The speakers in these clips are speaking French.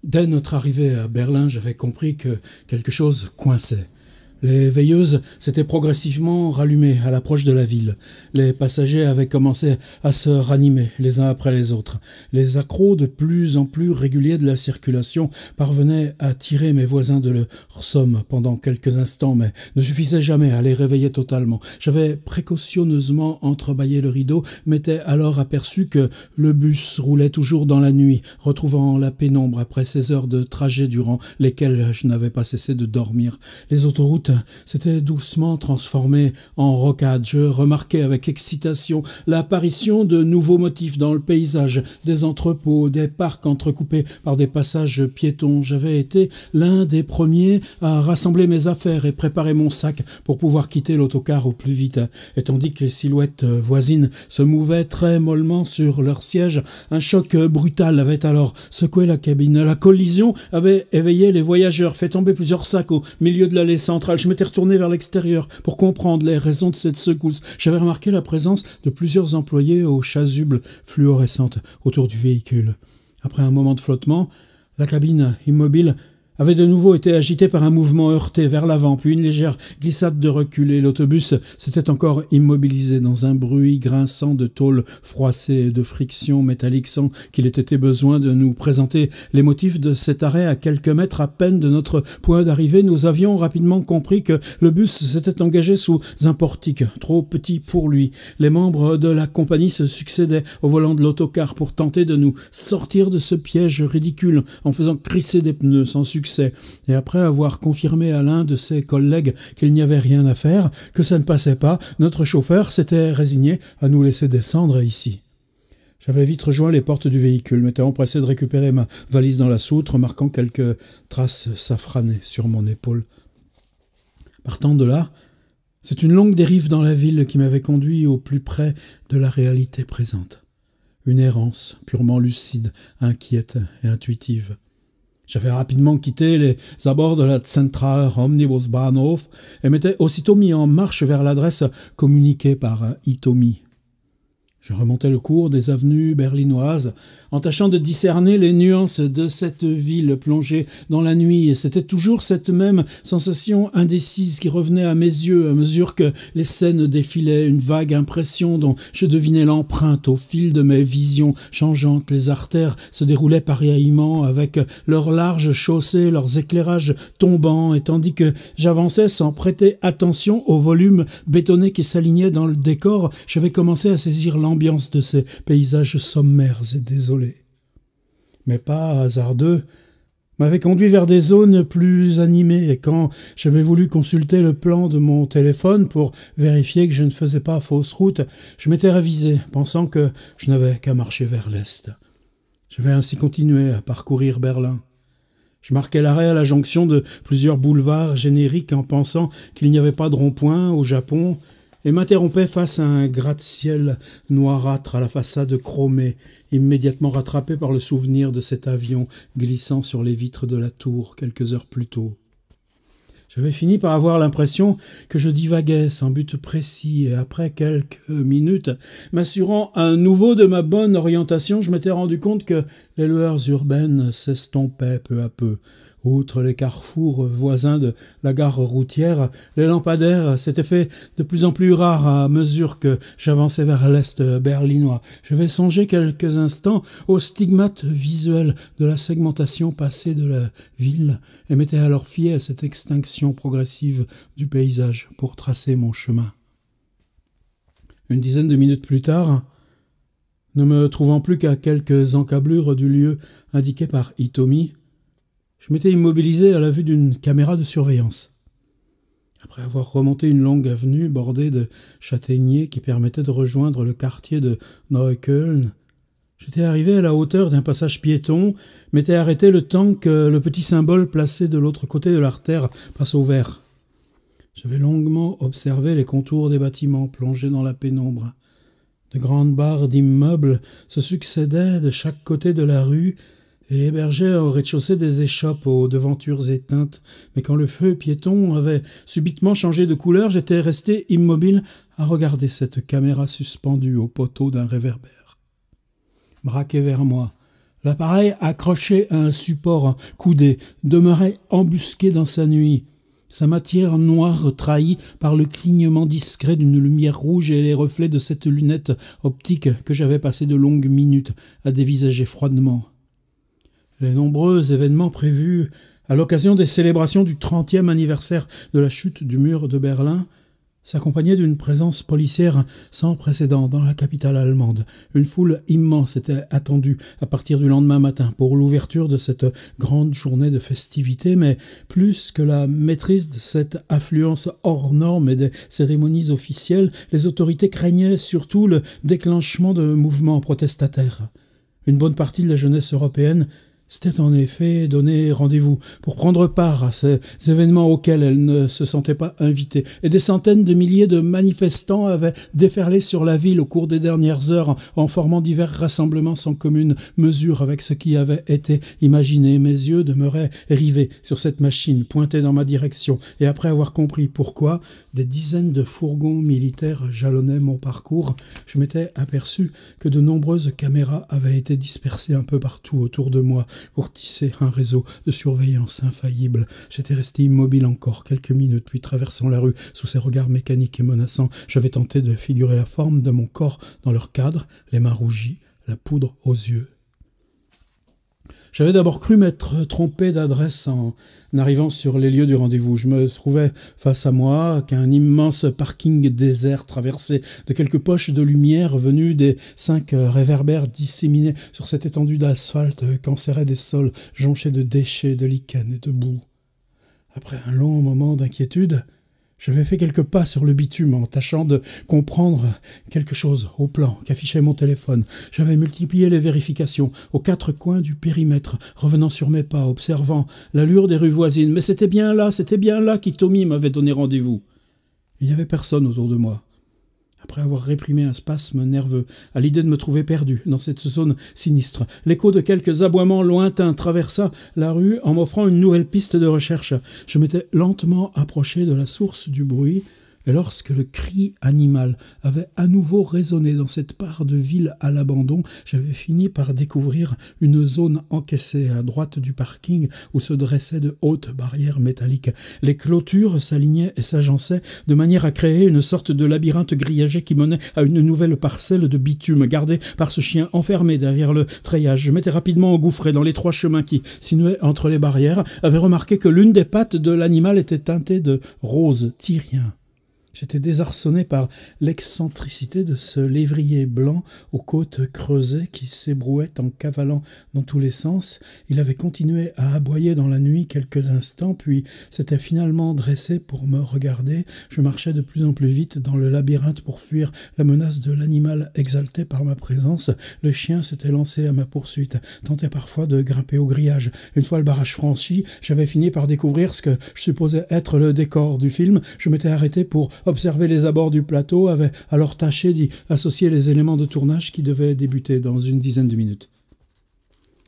Dès notre arrivée à Berlin, j'avais compris que quelque chose coinçait. Les veilleuses s'étaient progressivement rallumées à l'approche de la ville. Les passagers avaient commencé à se ranimer les uns après les autres. Les accros de plus en plus réguliers de la circulation parvenaient à tirer mes voisins de leur somme pendant quelques instants, mais ne suffisaient jamais à les réveiller totalement. J'avais précautionneusement entrebâillé le rideau, m'étais alors aperçu que le bus roulait toujours dans la nuit, retrouvant la pénombre après ces heures de trajet durant lesquelles je n'avais pas cessé de dormir. Les autoroutes s'était doucement transformé en rocade. Je remarquais avec excitation l'apparition de nouveaux motifs dans le paysage, des entrepôts, des parcs entrecoupés par des passages piétons. J'avais été l'un des premiers à rassembler mes affaires et préparer mon sac pour pouvoir quitter l'autocar au plus vite. Et tandis que les silhouettes voisines se mouvaient très mollement sur leurs sièges, un choc brutal avait alors secoué la cabine. La collision avait éveillé les voyageurs, fait tomber plusieurs sacs au milieu de l'allée centrale. Je m'étais retourné vers l'extérieur pour comprendre les raisons de cette secousse. J'avais remarqué la présence de plusieurs employés aux chasubles fluorescentes autour du véhicule. Après un moment de flottement, la cabine immobile avait de nouveau été agitée par un mouvement heurté vers l'avant, puis une légère glissade de recul, et l'autobus s'était encore immobilisé dans un bruit grinçant de tôle froissée et de friction métallique, sans qu'il ait été besoin de nous présenter les motifs de cet arrêt. À quelques mètres à peine de notre point d'arrivée, nous avions rapidement compris que le bus s'était engagé sous un portique, trop petit pour lui. Les membres de la compagnie se succédaient au volant de l'autocar pour tenter de nous sortir de ce piège ridicule, en faisant crisser des pneus sans succès. Et après avoir confirmé à l'un de ses collègues qu'il n'y avait rien à faire, que ça ne passait pas, notre chauffeur s'était résigné à nous laisser descendre ici. J'avais vite rejoint les portes du véhicule, m'étais empressé de récupérer ma valise dans la soute, remarquant quelques traces safranées sur mon épaule. Partant de là, c'est une longue dérive dans la ville qui m'avait conduit au plus près de la réalité présente. Une errance purement lucide, inquiète et intuitive. J'avais rapidement quitté les abords de la Zentraler Omnibusbahnhof et m'étais aussitôt mis en marche vers l'adresse communiquée par Hitomi. Je remontais le cours des avenues berlinoises, en tâchant de discerner les nuances de cette ville plongée dans la nuit, et c'était toujours cette même sensation indécise qui revenait à mes yeux à mesure que les scènes défilaient, une vague impression dont je devinais l'empreinte au fil de mes visions changeantes. Les artères se déroulaient pareillement avec leurs larges chaussées, leurs éclairages tombants, et tandis que j'avançais sans prêter attention au volume bétonné qui s'alignait dans le décor, j'avais commencé à saisir l'ambiance de ces paysages sommaires et désolés. Mes pas hasardeux m'avaient conduit vers des zones plus animées, et quand j'avais voulu consulter le plan de mon téléphone pour vérifier que je ne faisais pas fausse route, je m'étais ravisé, pensant que je n'avais qu'à marcher vers l'est. Je vais ainsi continuer à parcourir Berlin. Je marquais l'arrêt à la jonction de plusieurs boulevards génériques en pensant qu'il n'y avait pas de rond-point au Japon, et m'interrompait face à un gratte-ciel noirâtre à la façade chromée, immédiatement rattrapé par le souvenir de cet avion glissant sur les vitres de la tour quelques heures plus tôt. J'avais fini par avoir l'impression que je divaguais sans but précis, et après quelques minutes, m'assurant à nouveau de ma bonne orientation, je m'étais rendu compte que les lueurs urbaines s'estompaient peu à peu. Outre les carrefours voisins de la gare routière, les lampadaires s'étaient fait de plus en plus rares à mesure que j'avançais vers l'est berlinois. J'avais songé quelques instants aux stigmates visuels de la segmentation passée de la ville et m'étais alors fié à cette extinction progressive du paysage pour tracer mon chemin. Une dizaine de minutes plus tard, ne me trouvant plus qu'à quelques encablures du lieu indiqué par Hitomi, je m'étais immobilisé à la vue d'une caméra de surveillance. Après avoir remonté une longue avenue bordée de châtaigniers qui permettait de rejoindre le quartier de Neukölln, j'étais arrivé à la hauteur d'un passage piéton, m'étais arrêté le temps que le petit symbole placé de l'autre côté de l'artère passe au vert. J'avais longuement observé les contours des bâtiments plongés dans la pénombre. De grandes barres d'immeubles se succédaient de chaque côté de la rue et hébergeait au rez-de-chaussée des échoppes aux devantures éteintes. Mais quand le feu piéton avait subitement changé de couleur, j'étais resté immobile à regarder cette caméra suspendue au poteau d'un réverbère. Braquée vers moi, L'appareil, accroché à un support coudé, demeurait embusqué dans sa nuit. Sa matière noire trahie par le clignement discret d'une lumière rouge et les reflets de cette lunette optique que j'avais passé de longues minutes à dévisager froidement. Les nombreux événements prévus à l'occasion des célébrations du 30e anniversaire de la chute du mur de Berlin s'accompagnaient d'une présence policière sans précédent dans la capitale allemande. Une foule immense était attendue à partir du lendemain matin pour l'ouverture de cette grande journée de festivités, mais plus que la maîtrise de cette affluence hors norme et des cérémonies officielles, les autorités craignaient surtout le déclenchement de mouvements protestataires. Une bonne partie de la jeunesse européenne s'était en effet donné rendez-vous pour prendre part à ces événements auxquels elle ne se sentait pas invitée, et des centaines de milliers de manifestants avaient déferlé sur la ville au cours des dernières heures en formant divers rassemblements sans commune mesure avec ce qui avait été imaginé. Mes yeux demeuraient rivés sur cette machine pointée dans ma direction, et après avoir compris pourquoi des dizaines de fourgons militaires jalonnaient mon parcours, je m'étais aperçu que de nombreuses caméras avaient été dispersées un peu partout autour de moi pour tisser un réseau de surveillance infaillible. J'étais resté immobile encore quelques minutes, puis traversant la rue sous ces regards mécaniques et menaçants, j'avais tenté de figurer la forme de mon corps dans leur cadre, les mains rougies, la poudre aux yeux. J'avais d'abord cru m'être trompé d'adresse en arrivant sur les lieux du rendez-vous. Je me trouvais face à moi qu'un immense parking désert traversé de quelques poches de lumière venues des 5 réverbères disséminés sur cette étendue d'asphalte qu'enserraient des sols jonchés de déchets, de lichens et de boue. Après un long moment d'inquiétude, j'avais fait quelques pas sur le bitume en tâchant de comprendre quelque chose au plan qu'affichait mon téléphone. J'avais multiplié les vérifications aux 4 coins du périmètre, revenant sur mes pas, observant l'allure des rues voisines. Mais c'était bien là qu'Hitomi m'avait donné rendez-vous. Il n'y avait personne autour de moi. Après avoir réprimé un spasme nerveux à l'idée de me trouver perdu dans cette zone sinistre, l'écho de quelques aboiements lointains traversa la rue en m'offrant une nouvelle piste de recherche. Je m'étais lentement approché de la source du bruit, et lorsque le cri animal avait à nouveau résonné dans cette part de ville à l'abandon, j'avais fini par découvrir une zone encaissée à droite du parking où se dressaient de hautes barrières métalliques. Les clôtures s'alignaient et s'agençaient de manière à créer une sorte de labyrinthe grillagé qui menait à une nouvelle parcelle de bitume gardée par ce chien enfermé derrière le treillage. Je m'étais rapidement engouffré dans l'étroit chemin qui sinuait entre les barrières, avait remarqué que l'une des pattes de l'animal était teintée de rose tyrien. J'étais désarçonné par l'excentricité de ce lévrier blanc aux côtes creusées qui s'ébrouait en cavalant dans tous les sens. Il avait continué à aboyer dans la nuit quelques instants, puis s'était finalement dressé pour me regarder. Je marchais de plus en plus vite dans le labyrinthe pour fuir la menace de l'animal exalté par ma présence. Le chien s'était lancé à ma poursuite, tentait parfois de grimper au grillage. Une fois le barrage franchi, j'avais fini par découvrir ce que je supposais être le décor du film. Je m'étais arrêté pour observer les abords du plateau, avait alors tâché d'y associer les éléments de tournage qui devaient débuter dans une dizaine de minutes.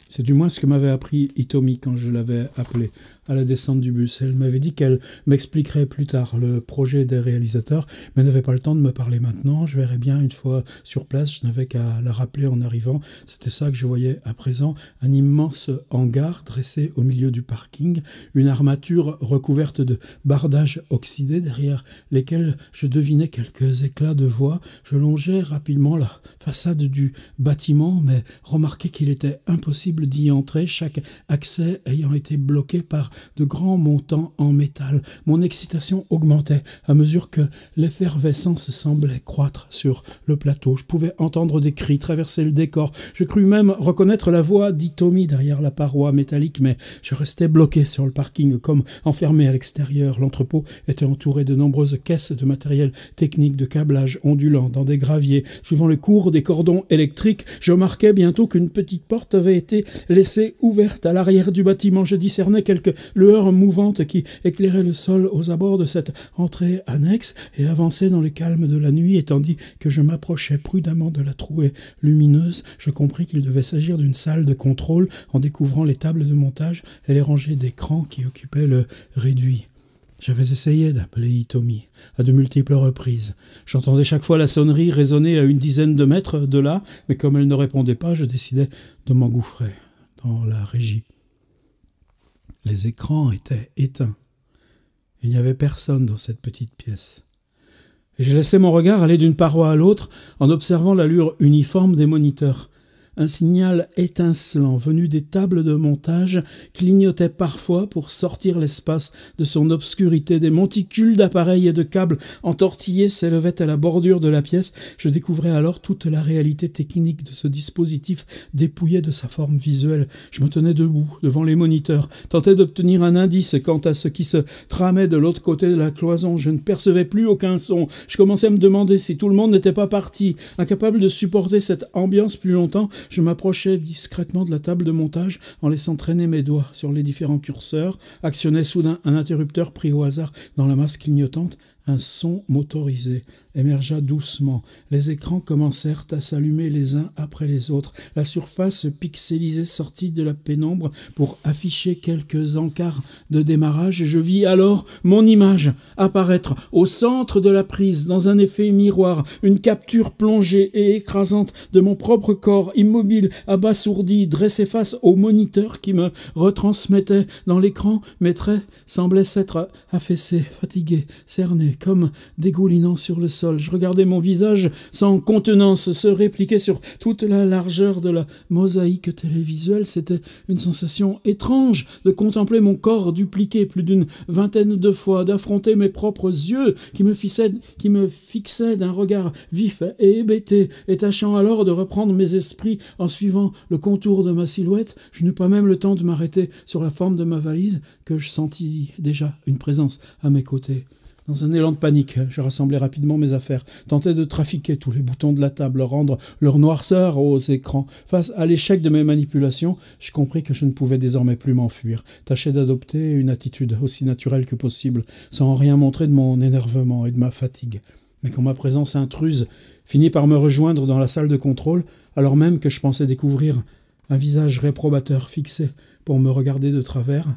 C'est du moins ce que m'avait appris Hitomi quand je l'avais appelée à la descente du bus. Elle m'avait dit qu'elle m'expliquerait plus tard le projet des réalisateurs, mais n'avait pas le temps de me parler maintenant. Je verrais bien une fois sur place, je n'avais qu'à la rappeler en arrivant. C'était ça que je voyais à présent, un immense hangar dressé au milieu du parking, une armature recouverte de bardages oxydés derrière lesquels je devinais quelques éclats de voix. Je longeais rapidement la façade du bâtiment, mais remarquai qu'il était impossible d'y entrer, chaque accès ayant été bloqué par de grands montants en métal. Mon excitation augmentait à mesure que l'effervescence semblait croître sur le plateau. Je pouvais entendre des cris traverser le décor. Je crus même reconnaître la voix d'Hitomi derrière la paroi métallique, mais je restais bloqué sur le parking, comme enfermé à l'extérieur. L'entrepôt était entouré de nombreuses caisses de matériel technique, de câblage ondulant dans des graviers. Suivant le cours des cordons électriques, je remarquai bientôt qu'une petite porte avait été laissée ouverte à l'arrière du bâtiment. Je discernais quelques lueurs mouvantes qui éclairaient le sol aux abords de cette entrée annexe et avançaient dans le calme de la nuit, et tandis que je m'approchais prudemment de la trouée lumineuse, je compris qu'il devait s'agir d'une salle de contrôle en découvrant les tables de montage et les rangées d'écrans qui occupaient le réduit. J'avais essayé d'appeler Hitomi à de multiples reprises. J'entendais chaque fois la sonnerie résonner à une dizaine de mètres de là, mais comme elle ne répondait pas, je décidai de m'engouffrer dans la régie. Les écrans étaient éteints. Il n'y avait personne dans cette petite pièce. Et j'ai laissé mon regard aller d'une paroi à l'autre en observant l'allure uniforme des moniteurs. Un signal étincelant venu des tables de montage clignotait parfois pour sortir l'espace de son obscurité. Des monticules d'appareils et de câbles entortillés s'élevaient à la bordure de la pièce. Je découvrais alors toute la réalité technique de ce dispositif dépouillé de sa forme visuelle. Je me tenais debout devant les moniteurs, tentais d'obtenir un indice quant à ce qui se tramait de l'autre côté de la cloison. Je ne percevais plus aucun son. Je commençais à me demander si tout le monde n'était pas parti. Incapable de supporter cette ambiance plus longtemps, je m'approchais discrètement de la table de montage en laissant traîner mes doigts sur les différents curseurs, actionnais soudain un interrupteur pris au hasard dans la masse clignotante. Un son motorisé émergea doucement. Les écrans commencèrent à s'allumer les uns après les autres. La surface pixelisée sortit de la pénombre pour afficher quelques encarts de démarrage. Je vis alors mon image apparaître au centre de la prise, dans un effet miroir, une capture plongée et écrasante de mon propre corps, immobile, abasourdi, dressé face au moniteur qui me retransmettait. Dans l'écran, mes traits semblaient s'être affaissés, fatigués, cernés, comme dégoulinant sur le sol. Je regardais mon visage sans contenance se répliquer sur toute la largeur de la mosaïque télévisuelle. C'était une sensation étrange de contempler mon corps dupliqué plus d'une vingtaine de fois, d'affronter mes propres yeux qui me fixaient d'un regard vif et hébété, et tâchant alors de reprendre mes esprits en suivant le contour de ma silhouette. Je n'eus pas même le temps de m'arrêter sur la forme de ma valise que je sentis déjà une présence à mes côtés. Dans un élan de panique, je rassemblai rapidement mes affaires, tentais de trafiquer tous les boutons de la table, rendre leur noirceur aux écrans. Face à l'échec de mes manipulations, je compris que je ne pouvais désormais plus m'enfuir. Tâchais d'adopter une attitude aussi naturelle que possible, sans rien montrer de mon énervement et de ma fatigue. Mais quand ma présence intruse finit par me rejoindre dans la salle de contrôle, alors même que je pensais découvrir un visage réprobateur fixé pour me regarder de travers,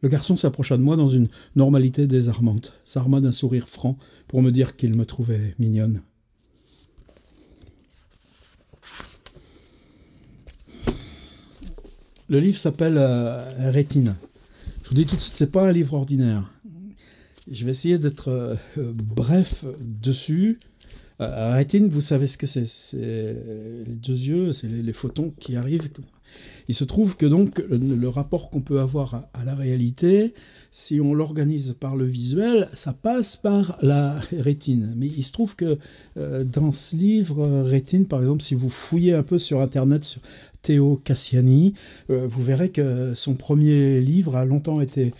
le garçon s'approcha de moi dans une normalité désarmante, s'arma d'un sourire franc pour me dire qu'il me trouvait mignonne. Le livre s'appelle Rétine. Je vous dis tout de suite, c'est pas un livre ordinaire. Je vais essayer d'être bref dessus. Rétine, vous savez ce que c'est. C'est les deux yeux, c'est les photons qui arrivent. Il se trouve que donc le rapport qu'on peut avoir à la réalité, si on l'organise par le visuel, ça passe par la rétine. Mais il se trouve que dans ce livre, Rétine, par exemple, si vous fouillez un peu sur Internet, sur Théo Cassiani, vous verrez que son premier livre a longtemps été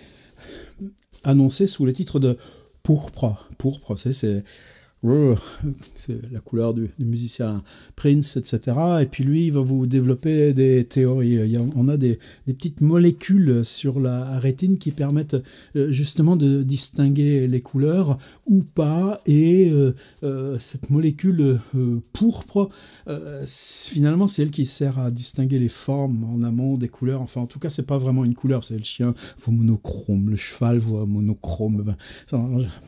annoncé sous le titre de Pourpre. Pourpre, c'est la couleur du musicien Prince, etc. Et puis lui, il va vous développer des théories. On a des petites molécules sur la rétine qui permettent justement de distinguer les couleurs ou pas. Et cette molécule pourpre, finalement, c'est elle qui sert à distinguer les formes en amont des couleurs. Enfin, en tout cas, c'est pas vraiment une couleur. C'est le chien voit monochrome, le cheval voit monochrome.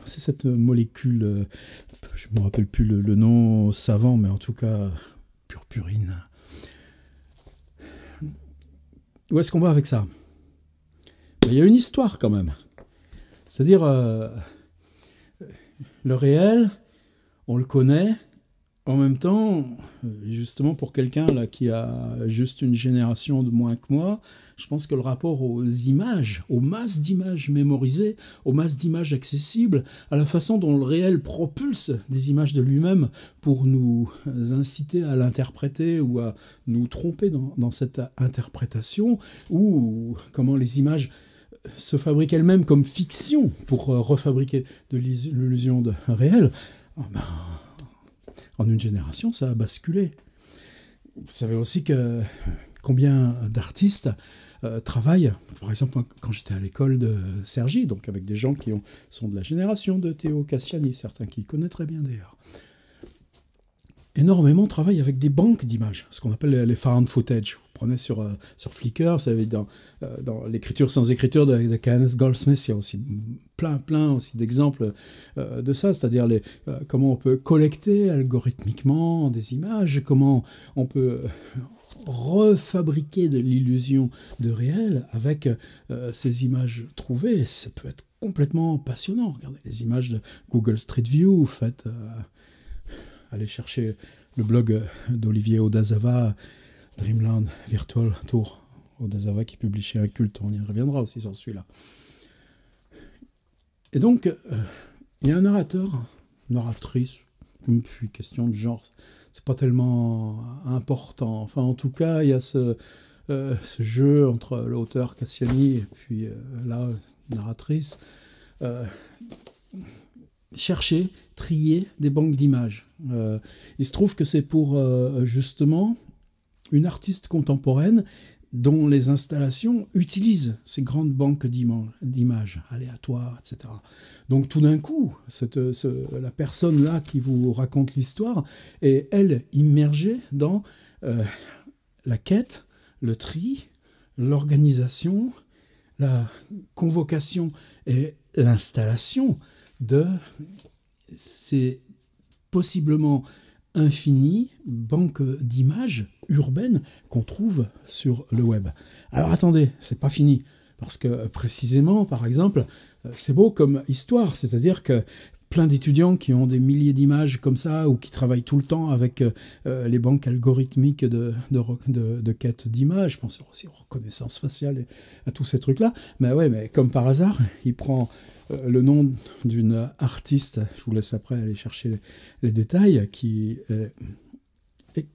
C'est cette molécule... je ne me rappelle plus le nom savant, mais en tout cas, purpurine. Où est-ce qu'on va avec ça? Il y a une histoire quand même. C'est-à-dire, le réel, on le connaît. En même temps, justement pour quelqu'un là qui a juste une génération de moins que moi, je pense que le rapport aux images, aux masses d'images mémorisées, aux masses d'images accessibles, à la façon dont le réel propulse des images de lui-même pour nous inciter à l'interpréter ou à nous tromper dans cette interprétation, ou comment les images se fabriquent elles-mêmes comme fiction pour refabriquer de l'illusion de réel, en une génération, ça a basculé. Vous savez aussi que combien d'artistes travaillent, par exemple, quand j'étais à l'école de Cergy, donc avec des gens qui sont de la génération de Théo Cassiani, certains qui le connaissent très bien d'ailleurs, énormément travaillent avec des banques d'images, ce qu'on appelle les found footage. Vous prenez sur Flickr, vous savez, dans l'écriture sans écriture de Kenneth Goldsmith, il y a aussi plein aussi d'exemples de ça, c'est-à-dire comment on peut collecter algorithmiquement des images, comment on peut refabriquer de l'illusion de réel avec ces images trouvées. Ça peut être complètement passionnant. Regardez les images de Google Street View, faites, allez chercher le blog d'Olivier Odazava, Dreamland Virtual Tour, Odazava qui publie chez Inculte, on y reviendra aussi sur celui-là. Et donc, il y a un narrateur, une narratrice, puis question de genre, c'est pas tellement important. Enfin, en tout cas, il y a ce jeu entre l'auteur Cassiani et puis la narratrice. Chercher, trier des banques d'images. Il se trouve que c'est pour justement une artiste contemporaine dont les installations utilisent ces grandes banques d'images aléatoires, etc. Donc tout d'un coup, la personne-là qui vous raconte l'histoire est, elle, immergée dans la quête, le tri, l'organisation, la convocation et l'installation de ces possiblement infinies banques d'images urbaines qu'on trouve sur le web. Alors attendez, c'est pas fini, parce que précisément, par exemple, c'est beau comme histoire, c'est-à-dire que plein d'étudiants qui ont des milliers d'images comme ça, ou qui travaillent tout le temps avec les banques algorithmiques de quête d'images, je pense aussi aux reconnaissances faciales et à tous ces trucs-là, mais comme par hasard, il prend le nom d'une artiste, je vous laisse après aller chercher les détails, qui est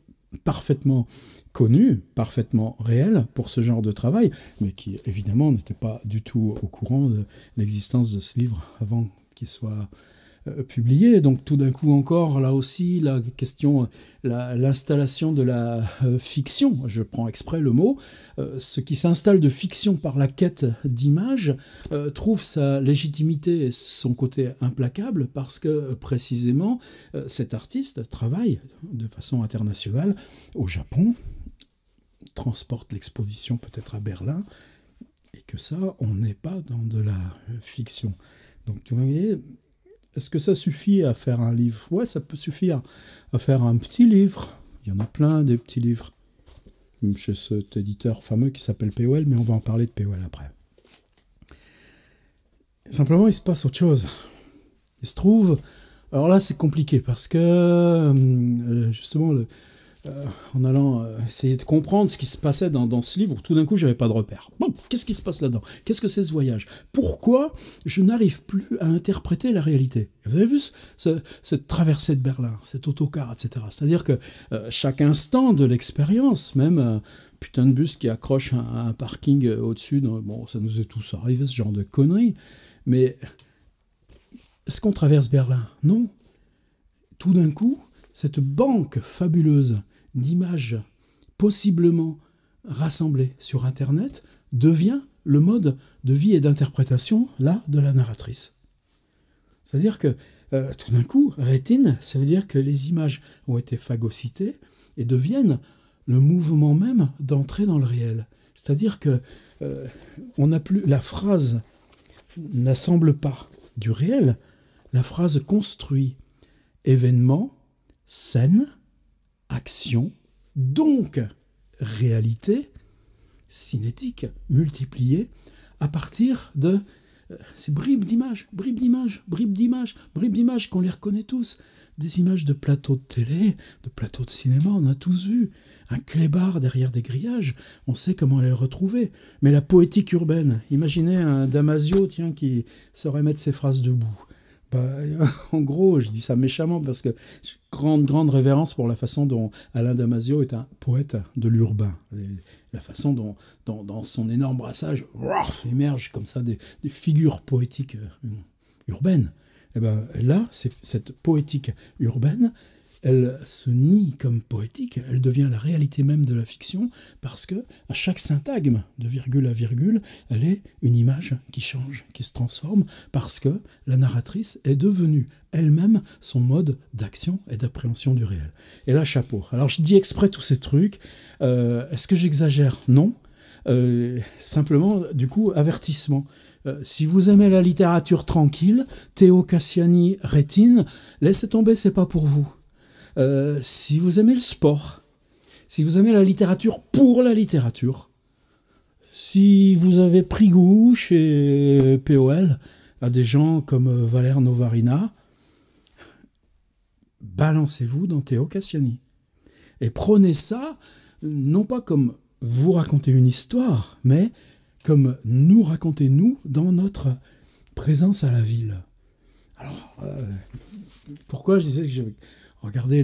parfaitement connue, parfaitement réelle pour ce genre de travail, mais qui évidemment n'était pas du tout au courant de l'existence de ce livre avant qu'il soit publié. Donc tout d'un coup encore, là aussi, la question, l'installation de la fiction, je prends exprès le mot, ce qui s'installe de fiction par la quête d'images trouve sa légitimité et son côté implacable parce que précisément cet artiste travaille de façon internationale au Japon, transporte l'exposition peut-être à Berlin, et que ça, on n'est pas dans de la fiction. Donc vous voyez, est-ce que ça suffit à faire un livre? Ouais, ça peut suffire à faire un petit livre. Il y en a plein des petits livres chez cet éditeur fameux qui s'appelle POL, mais on va en parler de POL après. Simplement, il se passe autre chose. Il se trouve... Alors là, c'est compliqué parce que, justement, en allant essayer de comprendre ce qui se passait dans ce livre, tout d'un coup, j'avais pas de repère. Bon, qu'est-ce qui se passe là-dedans? Qu'est-ce que c'est ce voyage? Pourquoi je n'arrive plus à interpréter la réalité? Vous avez vu cette traversée de Berlin, cet autocar, etc. C'est-à-dire que chaque instant de l'expérience, même un putain de bus qui accroche un parking au-dessus, bon, ça nous est tous arrivé, ce genre de conneries, mais est-ce qu'on traverse Berlin? Non. Tout d'un coup, cette banque fabuleuse d'images possiblement rassemblées sur Internet devient le mode de vie et d'interprétation, là, de la narratrice. C'est-à-dire que, tout d'un coup, rétine, ça veut dire que les images ont été phagocytées et deviennent le mouvement même d'entrer dans le réel. C'est-à-dire que on n'a plus... La phrase n'assemble pas du réel, la phrase construit événement, scène, action, donc réalité cinétique multipliée à partir de ces bribes d'images, bribes d'images, bribes d'images, bribes d'images qu'on les reconnaît tous. Des images de plateaux de télé, de plateaux de cinéma, on a tous vu. Un clébard derrière des grillages, on sait comment les retrouver. Mais la poétique urbaine, imaginez un Damasio, tiens, qui saurait mettre ses phrases debout. En gros, je dis ça méchamment parce que j'ai grande révérence pour la façon dont Alain Damasio est un poète de l'urbain. La façon dont, dans son énorme brassage, émergent comme ça des figures poétiques urbaines. Et ben là, cette poétique urbaine, elle se nie comme poétique, elle devient la réalité même de la fiction, parce que à chaque syntagme, de virgule à virgule, elle est une image qui change, qui se transforme, parce que la narratrice est devenue elle-même son mode d'action et d'appréhension du réel. Et là, chapeau. Alors je dis exprès tous ces trucs, est-ce que j'exagère? Non. Simplement, du coup, avertissement. Si vous aimez la littérature tranquille, Théo Cassiani, rétine, laissez tomber, c'est pas pour vous. Si vous aimez le sport, si vous aimez la littérature pour la littérature, si vous avez pris goût chez POL à des gens comme Valère Novarina, balancez-vous dans Théo Cassiani. Et prenez ça, non pas comme vous raconter une histoire, mais comme nous raconter nous dans notre présence à la ville. Alors, pourquoi je disais que je regardais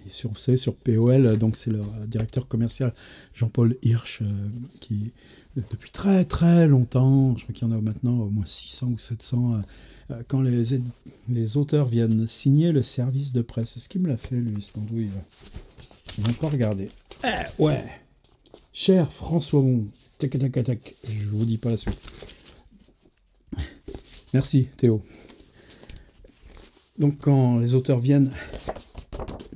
sur, vous savez, sur POL, donc c'est le directeur commercial Jean-Paul Hirsch, qui, depuis très très longtemps, je crois qu'il y en a maintenant au moins 600 ou 700, quand les auteurs viennent signer le service de presse, c'est ce qu'il me l'a fait, lui, cette andouille. Ils vont pas regarder. Ouais. Cher François Bon, tac, tac, tac, je vous dis pas la suite. Merci Théo. Donc quand les auteurs viennent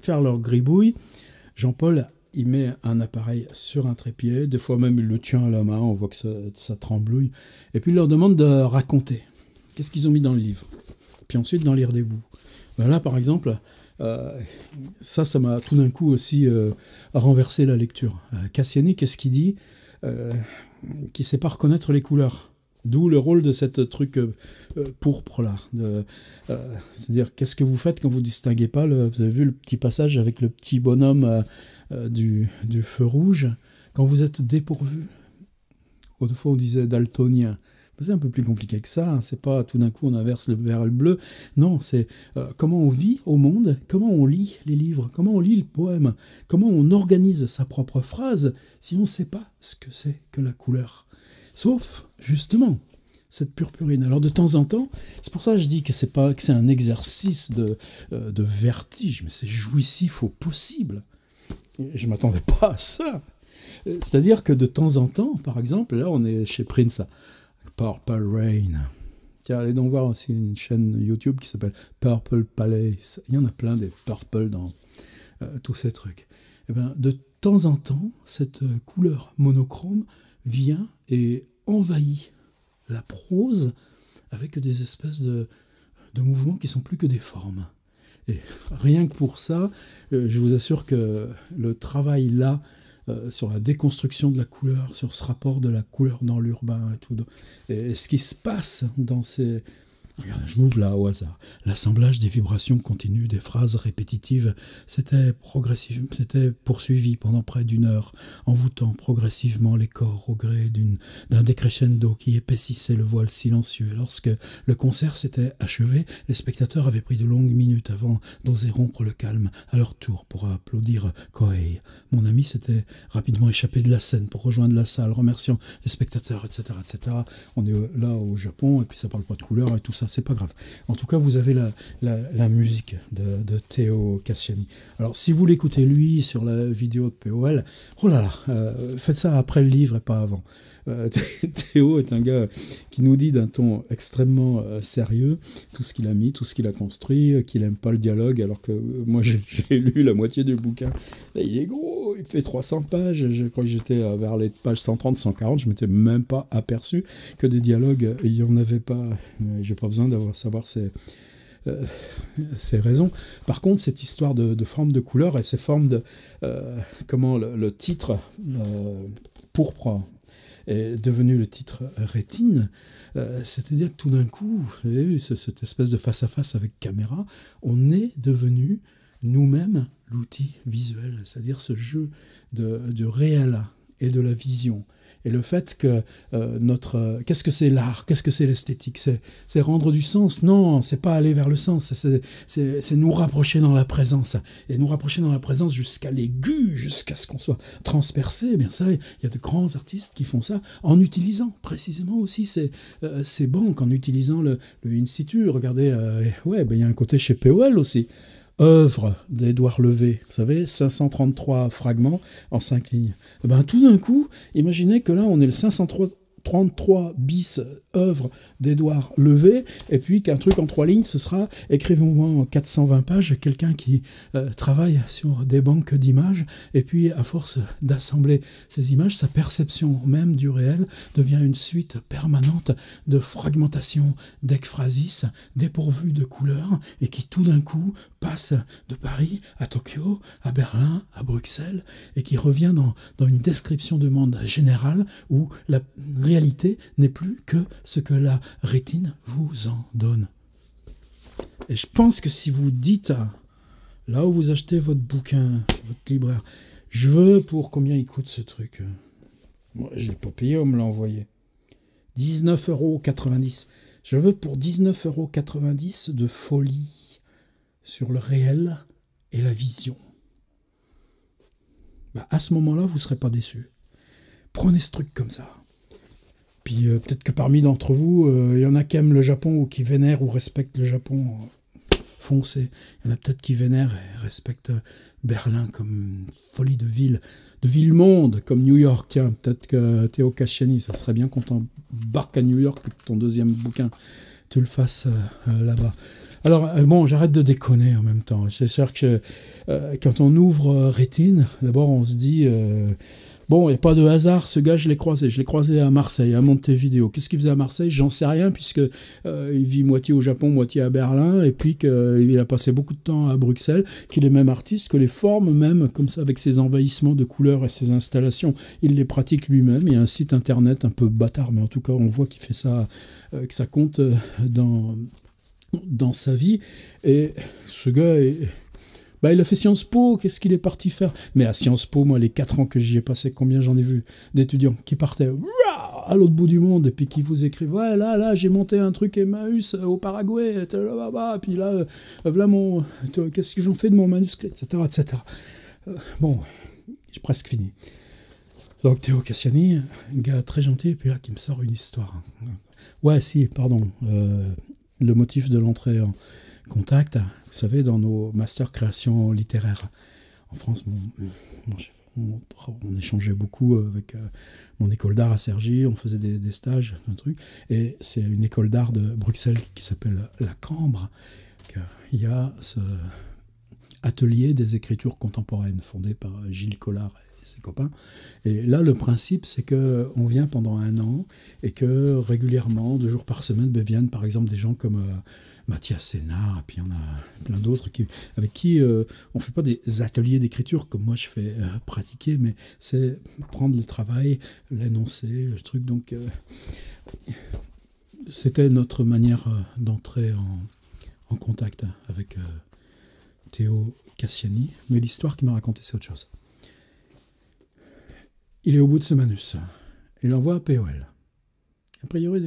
faire leur gribouille, Jean-Paul, il met un appareil sur un trépied, des fois même il le tient à la main, on voit que ça tremblouille, et puis il leur demande de raconter. Qu'est-ce qu'ils ont mis dans le livre? Puis ensuite d'en lire des bouts. Ben là par exemple, ça m'a tout d'un coup aussi renversé la lecture. Cassiani, qu'est-ce qu'il dit? Qu'il ne sait pas reconnaître les couleurs. D'où le rôle de cette truc pourpre-là. C'est-à-dire, qu'est-ce que vous faites quand vous ne distinguez pas vous avez vu le petit passage avec le petit bonhomme du feu rouge? Quand vous êtes dépourvu, autrefois on disait daltonien. C'est un peu plus compliqué que ça, hein. C'est pas tout d'un coup on inverse le vert et le bleu. Non, c'est comment on vit au monde, comment on lit les livres, comment on lit le poème, comment on organise sa propre phrase si on ne sait pas ce que c'est que la couleur. Sauf, justement, cette purpurine. Alors de temps en temps, c'est pour ça que je dis que c'est un exercice de vertige, mais c'est jouissif au possible. Je ne m'attendais pas à ça. C'est-à-dire que de temps en temps, par exemple, là on est chez Prince, Purple Rain. Tiens, allez donc voir aussi une chaîne YouTube qui s'appelle Purple Palace. Il y en a plein des purple dans tous ces trucs. Et bien, de temps en temps, cette couleur monochrome vient et envahit la prose avec des espèces de mouvements qui sont plus que des formes. Et rien que pour ça, je vous assure que le travail là, sur la déconstruction de la couleur, sur ce rapport de la couleur dans l'urbain et tout, et ce qui se passe dans ces... Regarde, je m'ouvre là au hasard. L'assemblage des vibrations continues, des phrases répétitives, c'était progressif, c'était poursuivi pendant près d'une heure, envoûtant progressivement les corps au gré d'un décrescendo qui épaississait le voile silencieux. Et lorsque le concert s'était achevé, les spectateurs avaient pris de longues minutes avant d'oser rompre le calme à leur tour pour applaudir Kohei. Mon ami s'était rapidement échappé de la scène pour rejoindre la salle, remerciant les spectateurs, etc., etc. On est là au Japon, et puis ça parle pas de couleur et tout ça. C'est pas grave. En tout cas, vous avez la musique de Théo Cassiani. Alors, si vous l'écoutez lui sur la vidéo de POL, oh là là, faites ça après le livre et pas avant. Théo est un gars qui nous dit d'un ton extrêmement sérieux tout ce qu'il a mis, tout ce qu'il a construit, qu'il n'aime pas le dialogue, alors que moi j'ai lu la moitié du bouquin. Là, il est gros, il fait 300 pages, je crois que j'étais vers les pages 130, 140, je m'étais même pas aperçu que des dialogues, il n'y en avait pas. J'ai pas besoin d'avoir savoir ces raisons. Par contre, cette histoire de forme de couleur et ces formes de... comment le titre pourpre est devenu le titre rétine, c'est-à-dire que tout d'un coup, vous avez vu cette espèce de face-à-face avec caméra, on est devenu nous-mêmes l'outil visuel, c'est-à-dire ce jeu de réel et de la vision. Et le fait que qu'est-ce que c'est l'art, qu'est-ce que c'est l'esthétique, c'est rendre du sens. Non, c'est pas aller vers le sens, c'est nous rapprocher dans la présence. Et nous rapprocher dans la présence jusqu'à l'aigu, jusqu'à ce qu'on soit transpercé. Eh bien ça, il y a de grands artistes qui font ça en utilisant précisément aussi ces banques, en utilisant le in situ. Regardez, il y a un côté chez POL aussi. Œuvre d'Édouard Levé, vous savez, 533 fragments en 5 lignes. Et ben, tout d'un coup, imaginez que là, on est le 533 bis œuvre d'Édouard Levé, et puis qu'un truc en 3 lignes, ce sera écrivez-moi en 420 pages, quelqu'un qui travaille sur des banques d'images, et puis à force d'assembler ces images, sa perception même du réel devient une suite permanente de fragmentation d'ekphrasis dépourvues de couleurs, et qui tout d'un coup passe de Paris à Tokyo, à Berlin, à Bruxelles, et qui revient dans une description du monde général où la réalité n'est plus que ce que la rétine vous en donne. Et je pense que si vous dites, là où vous achetez votre bouquin, votre libraire, je veux pour combien il coûte ce truc? Moi, je ne l'ai pas payé, on me l'a envoyé. 19,90 €. Je veux pour 19,90 € de folie sur le réel et la vision. Bah, à ce moment-là, vous ne serez pas déçus. Prenez ce truc comme ça. Puis peut-être que parmi d'entre vous, il y en a qui aiment le Japon ou qui vénèrent ou respectent le Japon. Foncez. Il y en a peut-être qui vénèrent et respectent Berlin comme folie de ville-monde, comme New York. Tiens, peut-être que Théo Casciani, ça serait bien qu'on t'embarque à New York et que ton deuxième bouquin, tu le fasses là-bas. Alors, bon, j'arrête de déconner en même temps. C'est sûr que quand on ouvre Rétine, d'abord on se dit... bon, il n'y a pas de hasard, ce gars, je l'ai croisé. Je l'ai croisé à Marseille, à Montevideo. Qu'est-ce qu'il faisait à Marseille? J'en sais rien, puisque il vit moitié au Japon, moitié à Berlin, et puis qu'il a passé beaucoup de temps à Bruxelles, qu'il est même artiste, que les formes même, comme ça, avec ses envahissements de couleurs et ses installations, il les pratique lui-même. Il y a un site internet un peu bâtard, mais en tout cas, on voit qu'il fait ça, que ça compte dans sa vie. Et ce gars bah, il a fait Sciences Po, qu'est-ce qu'il est parti faire? Mais à Sciences Po, moi, les 4 ans que j'y ai passé, combien j'en ai vu d'étudiants qui partaient à l'autre bout du monde et puis qui vous écrivent « Ouais, là, j'ai monté un truc Emmaüs au Paraguay, et puis là, voilà qu'est-ce que j'en fais de mon manuscrit, etc. etc. » Bon, j'ai presque fini. Donc Théo Casciani, un gars très gentil, et puis là, qui me sort une histoire. Ouais, si, pardon, le motif de l'entrée en contact, vous savez, dans nos masters création littéraire. En France, on échangeait beaucoup avec mon école d'art à Cergy, on faisait des stages, un truc, et c'est une école d'art de Bruxelles qui s'appelle la Cambre, qu'il y a ce atelier des écritures contemporaines fondé par Gilles Collard et ses copains. Et là, le principe, c'est qu'on vient pendant 1 an et que régulièrement, 2 jours par semaine, viennent par exemple des gens comme Mathias Sénard, et puis il y en a plein d'autres avec qui on ne fait pas des ateliers d'écriture comme moi je fais pratiquer, mais c'est prendre le travail, l'énoncer, le truc. Donc c'était notre manière d'entrer en contact avec Théo Casciani, mais l'histoire qu'il m'a racontée, c'est autre chose. Il est au bout de ce manus. Il envoie à POL. A priori,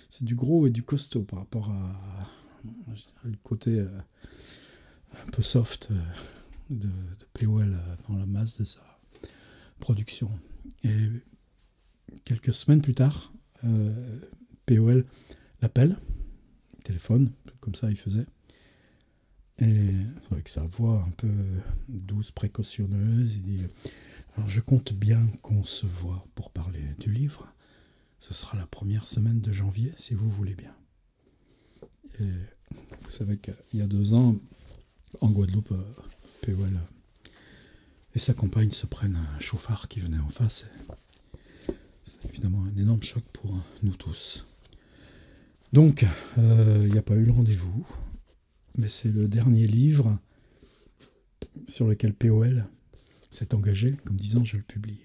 c'est du gros et du costaud par rapport le côté un peu soft de POL dans la masse de sa production. Et quelques semaines plus tard, POL l'appelle, téléphone, comme ça il faisait, et avec sa voix un peu douce, précautionneuse, il dit « Alors je compte bien qu'on se voit pour parler du livre. Ce sera la première semaine de janvier, si vous voulez bien. » Et vous savez qu'il y a 2 ans, en Guadeloupe, POL et sa compagne se prennent un chauffard qui venait en face. C'est évidemment un énorme choc pour nous tous. Donc, il n'y a pas eu le rendez-vous, mais c'est le dernier livre sur lequel POL s'est engagé, comme disant je le publie.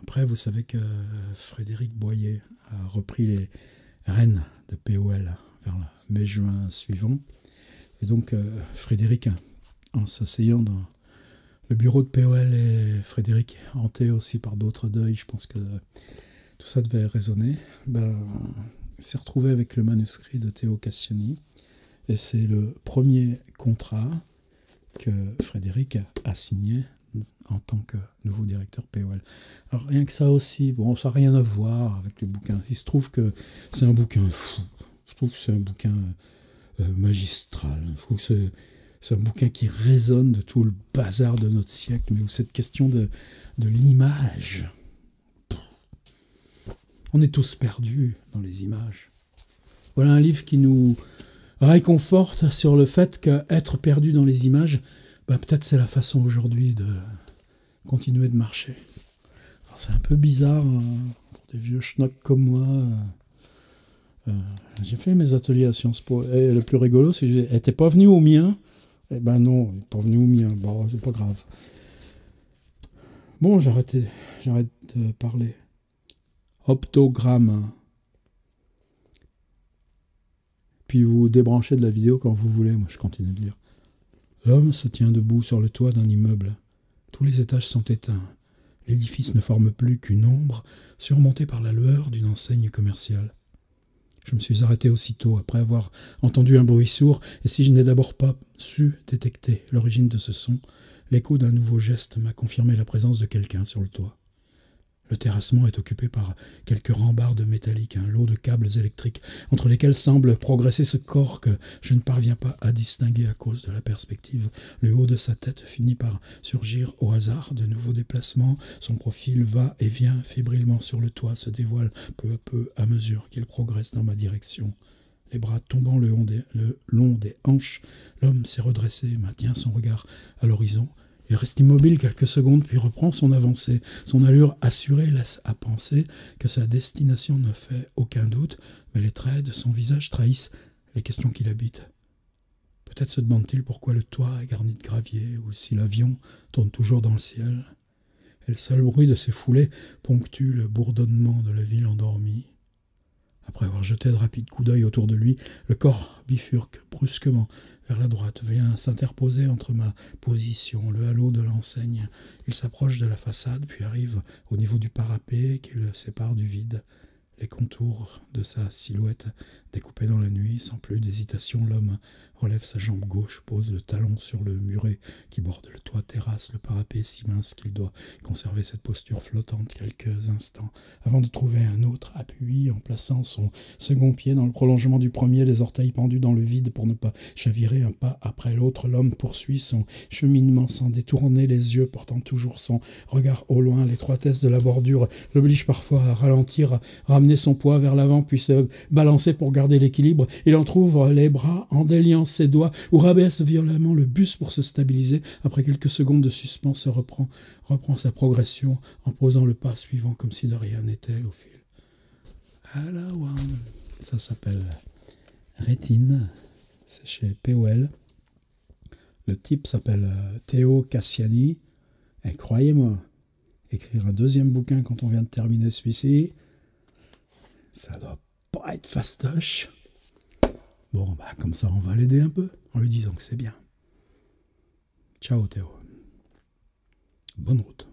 Après, vous savez que Frédéric Boyer a repris les rênes de POL vers le mai-juin suivant. Et donc, Frédéric, en s'asseyant dans le bureau de POL, et Frédéric, hanté aussi par d'autres deuils, je pense que tout ça devait résonner, s'est retrouvé avec le manuscrit de Théo Casciani. Et c'est le premier contrat que Frédéric a signé en tant que nouveau directeur POL. Alors rien que ça aussi, bon, ça n'a rien à voir avec le bouquin. Il se trouve que c'est un bouquin fou. Je trouve que c'est un bouquin magistral. Je trouve que c'est un bouquin qui résonne de tout le bazar de notre siècle, mais où cette question de l'image, On est tous perdus dans les images. Voilà un livre qui nous réconforte sur le fait qu'être perdu dans les images, peut-être c'est la façon aujourd'hui de continuer de marcher. Alors, c'est un peu bizarre pour des vieux schnocks comme moi. J'ai fait mes ateliers à Sciences Po. Et le plus rigolo, c'est que t'es pas venu au mien. Eh ben non, il n'est pas venu au mien. Bon, c'est pas grave. Bon, j'arrête de parler. Optogramme. Puis vous débranchez de la vidéo quand vous voulez. Moi, je continue de lire. L'homme se tient debout sur le toit d'un immeuble. Tous les étages sont éteints. L'édifice ne forme plus qu'une ombre surmontée par la lueur d'une enseigne commerciale. Je me suis arrêté aussitôt après avoir entendu un bruit sourd, et si je n'ai d'abord pas su détecter l'origine de ce son, l'écho d'un nouveau geste m'a confirmé la présence de quelqu'un sur le toit. Le terrassement est occupé par quelques rambardes métalliques, un lot de câbles électriques, entre lesquels semble progresser ce corps que je ne parviens pas à distinguer à cause de la perspective. Le haut de sa tête finit par surgir au hasard de nouveaux déplacements. Son profil va et vient fébrilement sur le toit, se dévoile peu à peu à mesure qu'il progresse dans ma direction. Les bras tombant le long des hanches, l'homme s'est redressé, maintient son regard à l'horizon. Il reste immobile quelques secondes, puis reprend son avancée. Son allure assurée laisse à penser que sa destination ne fait aucun doute, mais les traits de son visage trahissent les questions qui l'habitent. Peut-être se demande-t-il pourquoi le toit est garni de gravier, ou si l'avion tourne toujours dans le ciel. Et le seul bruit de ses foulées ponctue le bourdonnement de la ville endormie. Après avoir jeté de rapides coups d'œil autour de lui, le corps bifurque brusquement vers la droite, vient s'interposer entre ma position, le halo de l'enseigne. Il s'approche de la façade, puis arrive au niveau du parapet qui le sépare du vide. Les contours de sa silhouette découpée dans la nuit, sans plus d'hésitation, l'homme relève sa jambe gauche, pose le talon sur le muret qui borde le toit, terrasse le parapet si mince qu'il doit conserver cette posture flottante quelques instants, avant de trouver un autre appui en plaçant son second pied dans le prolongement du premier, les orteils pendus dans le vide pour ne pas chavirer un pas après l'autre. L'homme poursuit son cheminement sans détourner les yeux, portant toujours son regard au loin. L'étroitesse de la bordure l'oblige parfois à ralentir, à ramener son poids vers l'avant, puis se balancer pour garder l'équilibre. Il entrouvre les bras en déliant ses doigts ou rabaisse violemment le buste pour se stabiliser. Après quelques secondes de suspens, reprend sa progression en posant le pas suivant comme si de rien n'était au fil. Ça s'appelle Rétine, c'est chez POL. Le type s'appelle Théo Cassiani. Et croyez-moi, écrire un deuxième bouquin quand on vient de terminer celui-ci, ça doit pas être fastoche. Bon, comme ça, on va l'aider un peu, en lui disant que c'est bien. Ciao Théo. Bonne route.